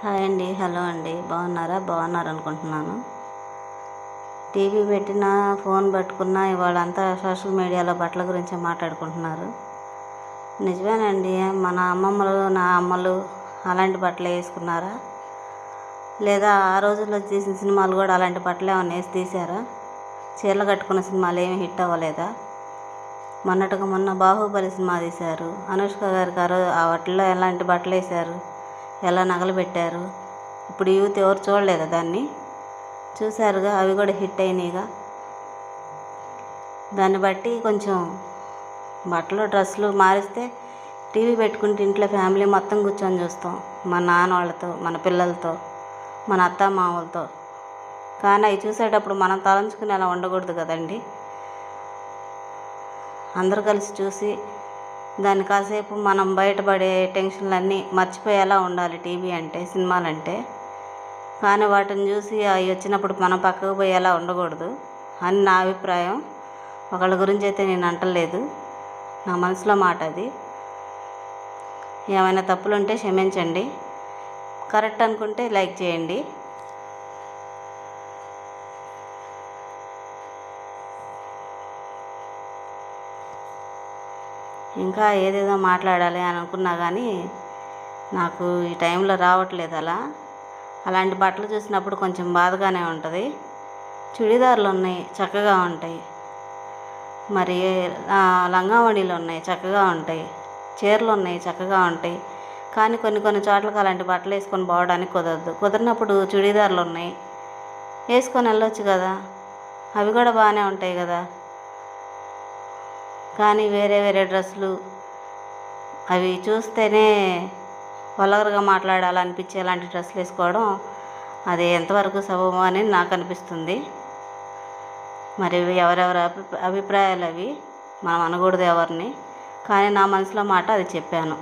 Hi అండి, hello అండి. బాగున్నారు అనుకుంటున్నాను. టీవీ పెట్టినా, ఫోన్ పట్టుకున్నా ఇవాళంతా సోషల్ మీడియాలో బట్టల గురించి మాట్లాడుకుంటున్నారు. నిజమేనండి, మన అమ్మమ్మలు, నా అమ్మలు అలాంటి బట్టలు వేసుకున్నారా? లేదా ఆ రోజుల్లో తీసిన సినిమాలు కూడా అలాంటి బట్టలు ఏమైనా వేసి తీశారా? చీరలు కట్టుకున్న సినిమాలు ఏమి హిట్ అవ్వలేదా? మొన్నటికి మొన్న బాహుబలి సినిమా తీశారు. అనుష్క గారికి ఆ వాటిల్లో ఎలాంటి బట్టలు వేశారు, ఎలా నగలు పెట్టారు? ఇప్పుడు యూత్ ఎవరు చూడలేదా దాన్ని? చూశారుగా, అవి కూడా హిట్ అయినాయిగా. దాన్ని బట్టి కొంచెం బట్టలు డ్రెస్సులు మారిస్తే టీవీ పెట్టుకుంటే ఇంట్లో ఫ్యామిలీ మొత్తం కూర్చొని చూస్తాం, మన నాన్న వాళ్ళతో, మన పిల్లలతో, మన అత్త మామలతో. కానీ అవి చూసేటప్పుడు మనం తలంచుకుని అలా ఉండకూడదు కదండి. అందరూ కలిసి చూసి దాన్ని కాసేపు మనం బయటపడే టెన్షన్లన్నీ మర్చిపోయేలా ఉండాలి టీవీ అంటే, సినిమాలంటే. కానీ వాటిని చూసి అవి వచ్చినప్పుడు మనం పక్కకు పోయేలా ఉండకూడదు అని నా అభిప్రాయం. ఒకళ్ళ గురించి అయితే నేను అంటలేదు, నా మనసులో మాట అది. ఏమైనా తప్పులు ఉంటే క్షమించండి, కరెక్ట్ అనుకుంటే లైక్ చేయండి. ఇంకా ఏదేదో మాట్లాడాలి అని అనుకున్నా కానీ నాకు ఈ టైంలో రావట్లేదు. అలాంటి బట్టలు చూసినప్పుడు కొంచెం బాధగానే ఉంటుంది. చుడీదార్లు ఉన్నాయి, చక్కగా ఉంటాయి. మరి లంగావణీలు ఉన్నాయి, చక్కగా ఉంటాయి. చీరలు ఉన్నాయి, చక్కగా ఉంటాయి. కానీ కొన్ని చోట్లకి అలాంటి బట్టలు వేసుకొని పోవడానికి కుదరినప్పుడు చుడీదార్లు ఉన్నాయి, వేసుకొని వెళ్ళొచ్చు కదా, అవి కూడా బాగానే ఉంటాయి కదా. కానీ వేరే డ్రెస్సులు అవి చూస్తేనే వల్గర్గా మాట్లాడాలనిపించే అలాంటి డ్రెస్సులు వేసుకోవడం అది ఎంతవరకు సబబు అని నాకు అనిపిస్తుంది. మరి ఎవరెవరి అభిప్రాయాలు అవి, మనం అనకూడదు ఎవరిని. కానీ నా మనసులో మాట అది చెప్పాను.